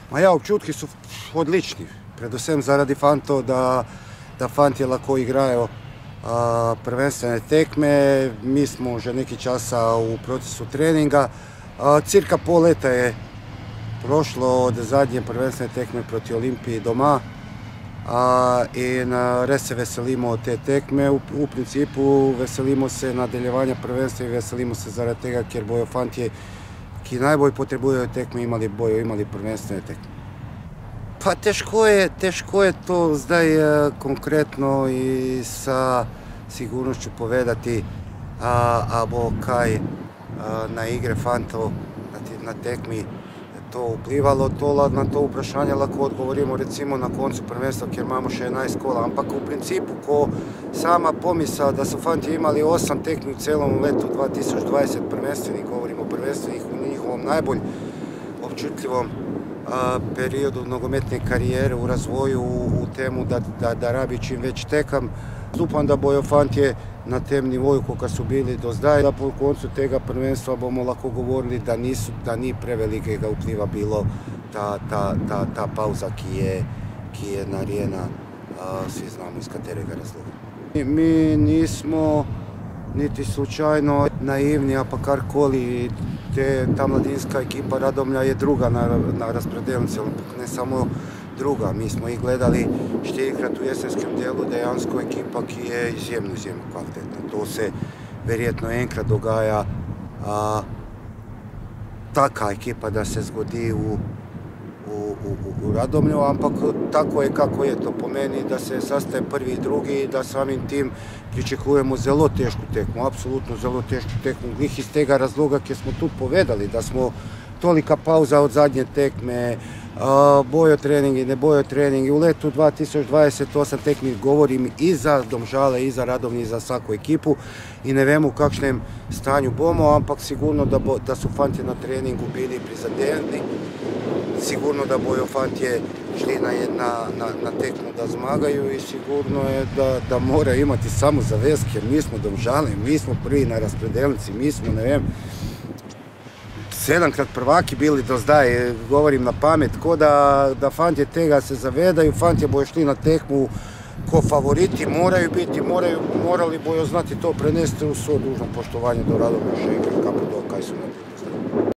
Občutki so odlični, predvsem zaradi fantov, da fantje lahko igrajo prvenstvene tekme. Mi smo že nekaj časa v procesu treninga. Cirka pol leta je prošlo od zadnje prvenstvene tekme proti Olimpiji doma in res se veselimo te tekme. V principu veselimo se nadaljevanja prvenstva in veselimo se zaradi tega, ker bojo fantje, ki najbolj potrebujejo tekme, bojo imali prvenstvene tekme. Pa težko je to zdaj konkretno in sa sigurnošću povedati, a bo kaj na igre fantov na tekmi to vplivalo. Na to vprašanje lahko odgovorimo recimo na koncu prvenstva, kjer imamo še 11 kola, ampak v principu, ko sama pomisla, da so fantje imali 8 tekmi v celom letu 2020 prvenstvenih, govorimo prvenstvenih v njihovom najbolj občutljivom periodu nogometne karijere v razvoju, v temu, da rabi čim več tekam. Upam, da bojo fantje na tem nivoju, kakor so bili do zdaj, da po koncu tega prvenstva bomo lahko govorili, da ni prevelikega vpliva bilo ta pauza, ki je narejena, svi znamo iz katerega razloga. Mi nismo niti slučajno naivni, a pa karkoli. Ta mladinska ekipa Radomlja je druga na razpredelnici, ampak ne samo druga. Mi smo jih gledali 4-krat v jesenskem delu, dejansko ekipa, ki je izjemno kvalitetna. To se verjetno enkrat dogaja taka ekipa, da se zgodi v Radomlju, ampak tako je, kako je. To pomeni, da se sastaje prvi in drugi, da samim tim pričakujemo zelo težko tekmo, apsolutno zelo težko tekmo. Glih iz tega razloga, ker smo tudi povedali, da smo tolika pauza od zadnje tekme, bojo treningi, ne bojo treningi. V letu 2028 tekmi govorim i za Domžale, i za Radomlje, i za vsako ekipu in ne vemo v kakšnem stanju bomo, ampak sigurno, da su fantje na treningu bili prizadevni, sigurno da bojo fantje šli na tekmu da zmagaju i sigurno je da mora imati samo zavest, jer mi smo Domžale, mi smo prvi na razpredelnici, mi smo, ne vem, 7-krat prvaki bili do zdaj, govorim na pamet, ko da fantje tega se zavedaju, fantje bojo šli na tekmu ko favoriti, moraju biti, morali bojo znati to prenesti u svo dužno poštovanje do Radomlja, še enkrat kako to, kaj su naredili.